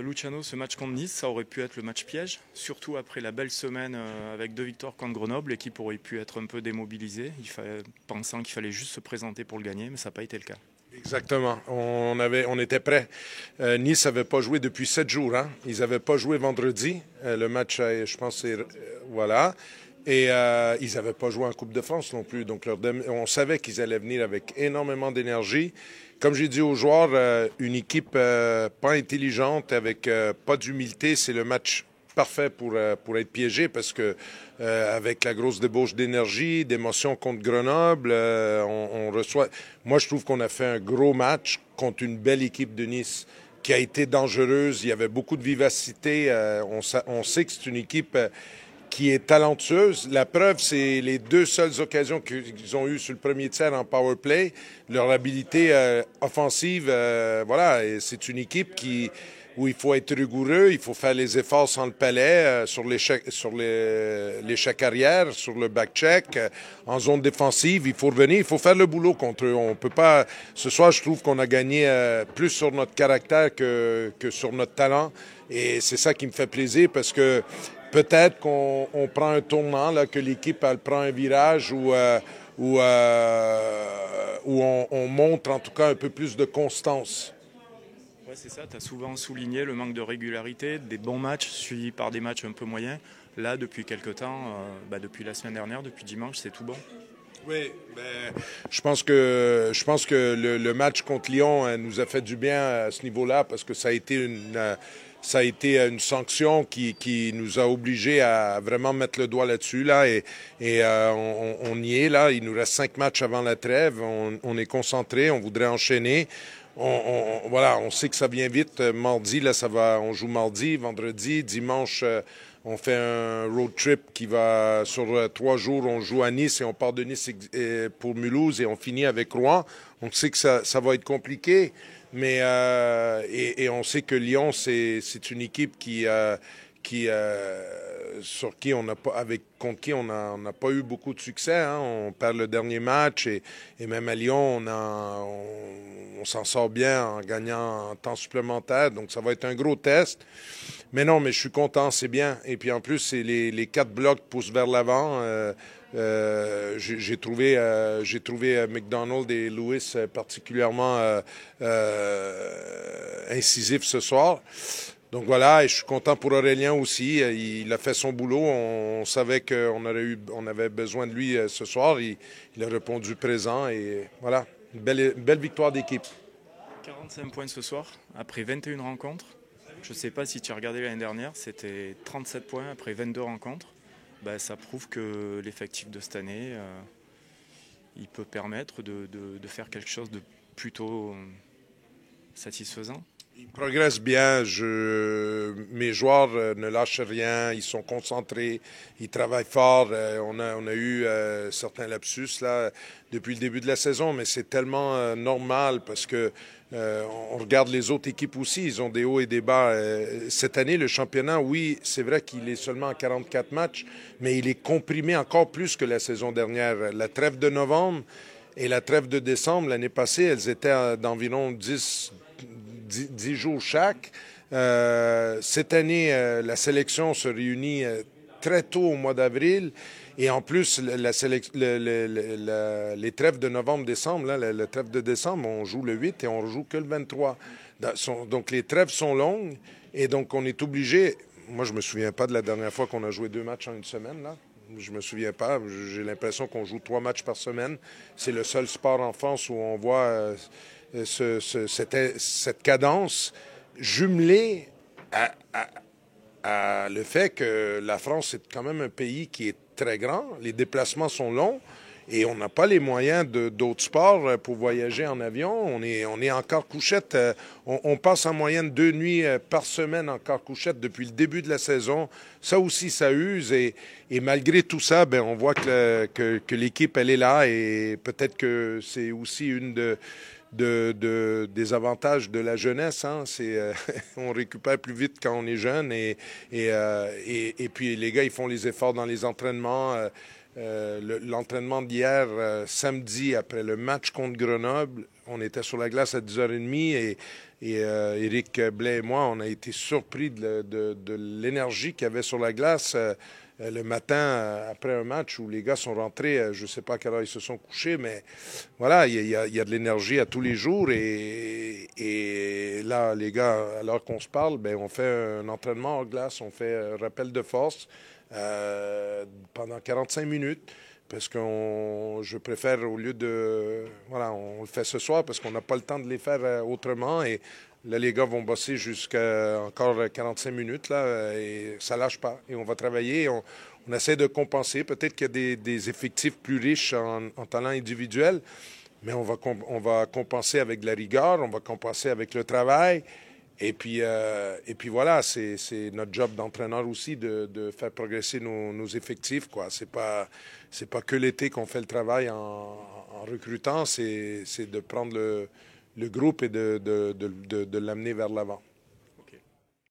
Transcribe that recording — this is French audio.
Luciano, ce match contre Nice, ça aurait pu être le match piège, surtout après la belle semaine avec 2 victoires contre Grenoble. L'équipe aurait pu être un peu démobilisée, pensant qu'il fallait juste se présenter pour le gagner, mais ça n'a pas été le cas. Exactement. On était prêts. Nice n'avait pas joué depuis 7 jours. Hein? Ils n'avaient pas joué vendredi. Le match, je pense, c'est... Voilà. Et ils n'avaient pas joué en Coupe de France non plus. Donc, on savait qu'ils allaient venir avec énormément d'énergie. Comme j'ai dit aux joueurs, une équipe pas intelligente, avec pas d'humilité, c'est le match parfait pour être piégé parce que avec la grosse débauche d'énergie, d'émotion contre Grenoble, on reçoit... Moi, je trouve qu'on a fait un gros match contre une belle équipe de Nice qui a été dangereuse. Il y avait beaucoup de vivacité. On sait que c'est une équipe qui est talentueuse. La preuve, c'est les 2 seules occasions qu'ils ont eues sur le premier tiers en power play. Leur habilité offensive, voilà, et c'est une équipe où il faut être rigoureux, il faut faire les efforts sans le palais, sur l'échec arrière, sur le back-check, en zone défensive. Il faut revenir, il faut faire le boulot contre eux. On peut pas... Ce soir, je trouve qu'on a gagné plus sur notre caractère que sur notre talent. Et c'est ça qui me fait plaisir parce que peut-être qu'on prend un tournant, là, que l'équipe elle prend un virage où on montre en tout cas un peu plus de constance. Ouais, c'est ça, tu as souvent souligné le manque de régularité, des bons matchs suivis par des matchs un peu moyens. Là, depuis quelques temps, depuis la semaine dernière, depuis dimanche, c'est tout bon. Oui, je pense que le match contre Lyon nous a fait du bien à ce niveau-là parce que ça a été une sanction qui nous a obligés à vraiment mettre le doigt là-dessus là et on y est là. Il nous reste 5 matchs avant la trêve. On est concentré, on voudrait enchaîner. Voilà, on sait que ça vient vite. Mardi, là, on joue mardi, vendredi, dimanche. On fait un road trip qui va sur 3 jours. On joue à Nice et on part de Nice pour Mulhouse et on finit avec Rouen. On sait que ça va être compliqué, mais et on sait que Lyon, c'est une équipe contre qui on n'a pas eu beaucoup de succès. Hein. On perd le dernier match et même à Lyon, on s'en sort bien en gagnant en temps supplémentaire. Donc, ça va être un gros test. Mais non, mais je suis content, c'est bien. Et puis en plus, c'est les 4 blocs poussent vers l'avant. J'ai trouvé McDonald et Lewis particulièrement incisifs ce soir. Donc voilà, et je suis content pour Aurélien aussi. Il a fait son boulot. On savait qu'on avait besoin de lui ce soir. Il a répondu présent et voilà, une belle victoire d'équipe. 45 points ce soir, après 21 rencontres. Je ne sais pas si tu as regardé l'année dernière, c'était 37 points après 22 rencontres. Ça prouve que l'effectif de cette année, il peut permettre de faire quelque chose de plutôt satisfaisant. Ils progressent bien. Mes joueurs ne lâchent rien. Ils sont concentrés. Ils travaillent fort. On a eu certains lapsus là depuis le début de la saison, mais c'est tellement normal parce que on regarde les autres équipes aussi. Ils ont des hauts et des bas. Cette année, le championnat, oui, c'est vrai qu'il est seulement en 44 matchs, mais il est comprimé encore plus que la saison dernière. La trêve de novembre et la trêve de décembre, l'année passée, elles étaient d'environ 10 jours chaque. Cette année, la sélection se réunit très tôt au mois d'avril. Et en plus, les trêves de novembre-décembre, la trêve de décembre, on joue le 8 et on ne joue que le 23. Donc, les trêves sont longues et donc on est obligé... Moi, je ne me souviens pas de la dernière fois qu'on a joué 2 matchs en une semaine, là. Je me souviens pas. J'ai l'impression qu'on joue 3 matchs par semaine. C'est le seul sport en France où on voit... cette cadence jumelée à le fait que la France est quand même un pays qui est très grand, les déplacements sont longs et on n'a pas les moyens d'autres sports pour voyager en avion. On est encore couchette. On passe en moyenne 2 nuits par semaine encore couchette depuis le début de la saison. Ça aussi, ça use et malgré tout ça, on voit que l'équipe, elle est là et peut-être que c'est aussi une des avantages de la jeunesse, hein, c'est on récupère plus vite quand on est jeune et puis les gars ils font les efforts dans les entraînements. l'entraînement d'hier, samedi, après le match contre Grenoble, on était sur la glace à 10h30 et Éric Blais et moi, on a été surpris de l'énergie qu'il y avait sur la glace le matin après un match où les gars sont rentrés, je ne sais pas à quelle heure ils se sont couchés, mais voilà, il y a de l'énergie à tous les jours et là, les gars, alors qu'on se parle, ben, on fait un entraînement hors glace, on fait un rappel de force pendant 45 minutes. Parce que je préfère, au lieu de... Voilà, on le fait ce soir parce qu'on n'a pas le temps de les faire autrement. Et là, les gars vont bosser jusqu'à encore 45 minutes, là, et ça lâche pas. Et on va travailler, on essaie de compenser. Peut-être qu'il y a des effectifs plus riches en talent individuel, mais on va compenser avec de la rigueur, on va compenser avec le travail. Et puis voilà, c'est notre job d'entraîneur aussi de faire progresser nos effectifs, quoi. C'est pas que l'été qu'on fait le travail en recrutant, c'est de prendre le groupe et de l'amener vers l'avant.